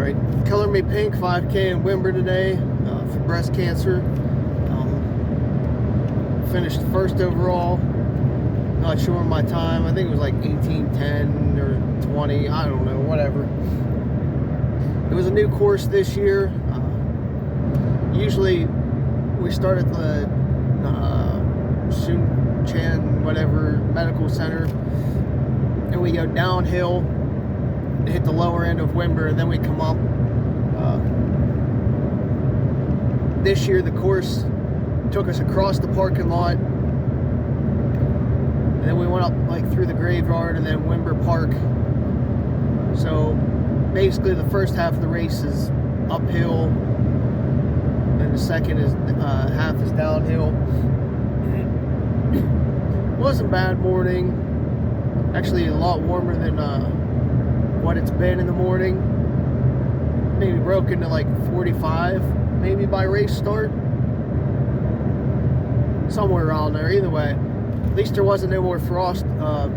Alright, Color Me Pink 5K in Windber today for breast cancer. Finished first overall. Not sure my time. I think it was like 18:10 or 20. I don't know, whatever. It was a new course this year. Usually we start at the Sun Chan whatever medical center, and we go downhill to hit the lower end of Windber, and then we come up. This year the course took us across the parking lot, and then we went up like through the graveyard and then Windber Park. So basically the first half of the race is uphill, and the second is half is downhill. Wasn't a bad morning. Actually a lot warmer than what it's been in the morning. Maybe broke into like 45 maybe by race start, somewhere around there. Either way, at least there wasn't no more frost on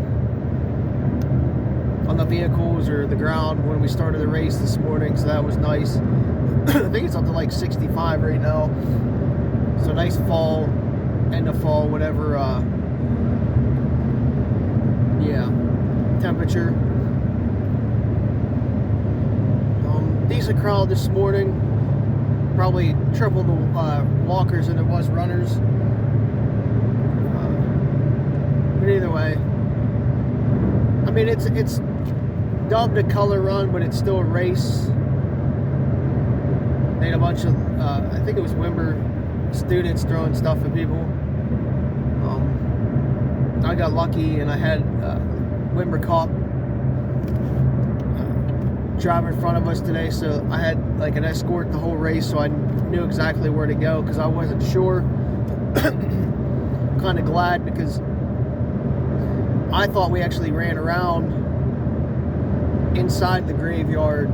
the vehicles or the ground when we started the race this morning, so that was nice. I think it's up to like 65 right now, so nice fall, end of fall, whatever temperature. Decent crowd this morning, probably triple the walkers than there was runners, but either way, I mean it's dubbed a color run, but it's still a race. They had a bunch of I think it was Windber students throwing stuff at people. I got lucky and I had Windber cop drive in front of us today, so I had like an escort the whole race, so I knew exactly where to go because I wasn't sure. Kind of glad, because I thought we actually ran around inside the graveyard,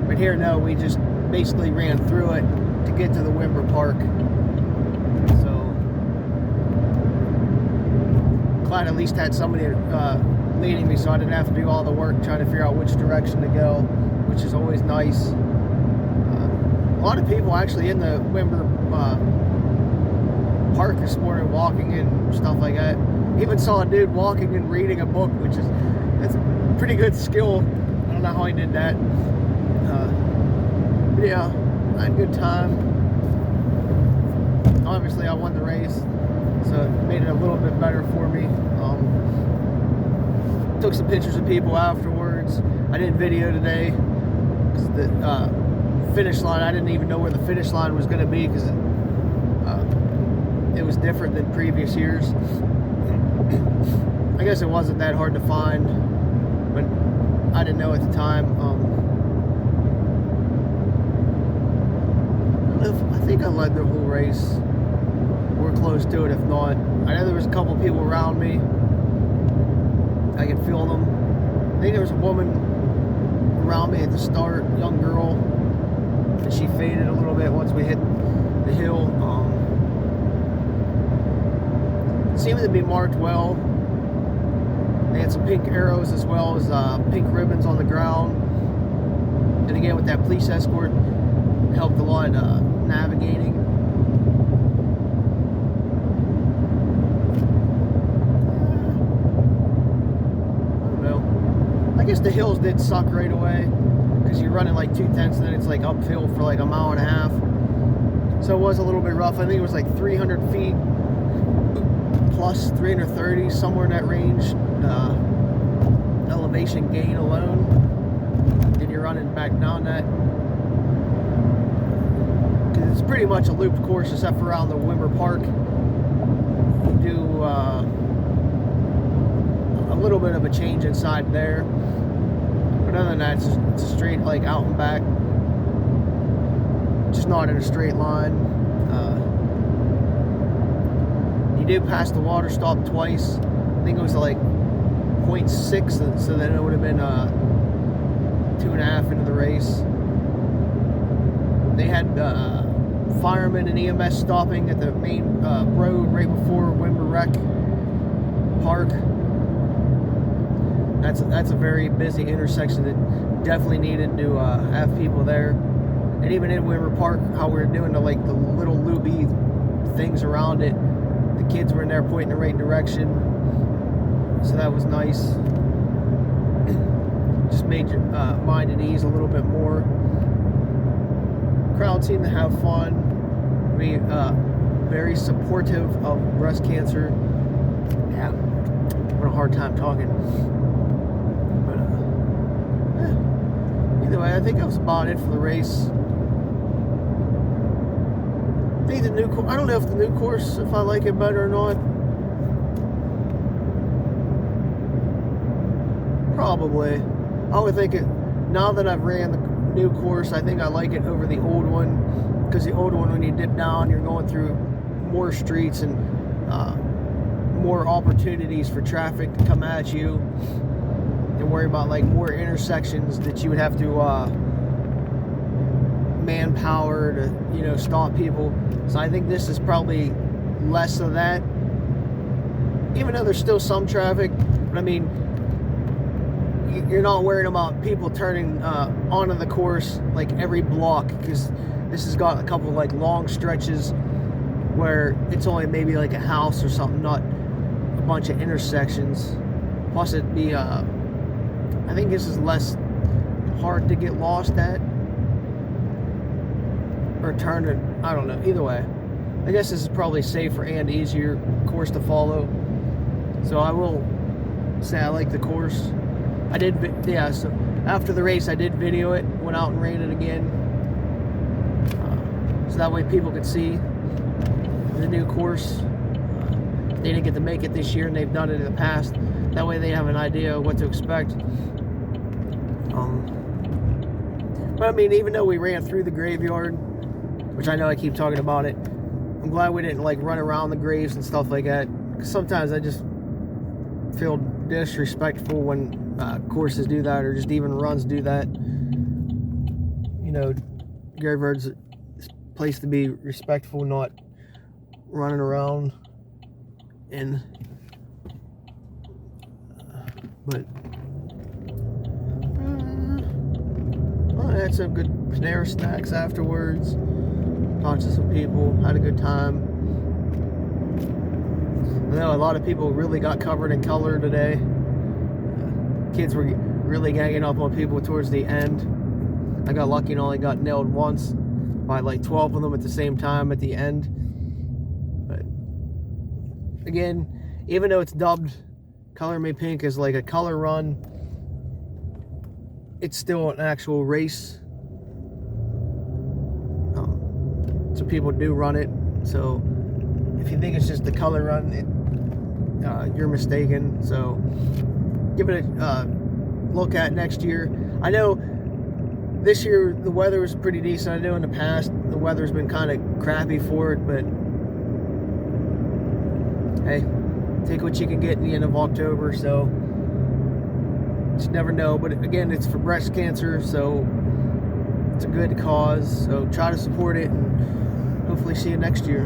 but here no, we just basically ran through it to get to the Windber Park. So glad at least had somebody leading me, so I didn't have to do all the work trying to figure out which direction to go, which is always nice. A lot of people actually in the Windber Park this morning walking and stuff like that. Even saw a dude walking and reading a book, which is, that's a pretty good skill. I don't know how he did that. But yeah, I had a good time. Obviously I won the race, so it made it a little bit better for me. Took some pictures of people afterwards. I didn't video today because the finish line, I didn't even know where the finish line was going to be because it was different than previous years. I guess it wasn't that hard to find, but I didn't know at the time. I think I led the whole race. We're close to it, if not. I know there was a couple people around me. I could feel them. I think there was a woman around me at the start, young girl, and she faded a little bit once we hit the hill. Seemed to be marked well. They had some pink arrows as well as pink ribbons on the ground. And again, with that police escort, it helped a lot navigating. I guess the hills did suck right away because you're running like 2/10 and then it's like uphill for like a mile and a half. So it was a little bit rough. I think it was like 300 feet plus 330, somewhere in that range. Elevation gain alone. Then you're running back down that. Because it's pretty much a looped course except for around the Windber Park. You do a little bit of a change inside there. But other than that, it's a straight, like, out and back. Just not in a straight line. You did pass the water stop twice. I think it was like 0.6, so then it would have been 2.5 into the race. They had firemen and EMS stopping at the main road right before Windber Rec Park. That's a very busy intersection that definitely needed to have people there. And even in Windber Park, how we were doing the little loopy things around it, the kids were in there pointing the right direction, so that was nice. Just made your mind at ease a little bit more. Crowd seemed to have fun. Be very supportive of breast cancer. Yeah, having a hard time talking. But either way, I think that was about it for the race. I think the new course, I don't know if the new course, if I like it better or not. Probably. I would think it, now that I've ran the new course, I think I like it over the old one, because the old one, when you dip down, you're going through more streets and more opportunities for traffic to come at you, and worry about like more intersections that you would have to manpower to, you know, stop people. So I think this is probably less of that, even though there's still some traffic. But I mean, you're not worrying about people turning onto the course like every block, because this has got a couple of like long stretches where it's only maybe like a house or something, not a bunch of intersections. Plus it'd be I think this is less hard to get lost at or turn it. I don't know, either way, I guess this is probably safer and easier course to follow. So I will say I like the course. I did, yeah, so after the race I did video it, went out and ran it again, so that way people could see the new course. They didn't get to make it this year and they've done it in the past, that way they have an idea of what to expect. But I mean, even though we ran through the graveyard, which I know I keep talking about it, I'm glad we didn't like run around the graves and stuff like that, because sometimes I just feel disrespectful when courses do that, or just even runs do that. You know, graveyard's a place to be respectful, not running around. And but well, I had some good Panera snacks afterwards, talked to some people, had a good time. I know a lot of people really got covered in color today. Kids were really ganging up on people towards the end. I got lucky and only got nailed once by like 12 of them at the same time at the end. But again, even though it's dubbed Color Me Pink as like a color run, it's still an actual race. So people do run it. So if you think it's just a color run, you're mistaken. So give it a look at next year. I know this year the weather was pretty decent. I know in the past the weather's been kind of crappy for it, but hey, take what you can get in the end of October. So just never know. But again, it's for breast cancer, so it's a good cause. So try to support it, and hopefully see you next year.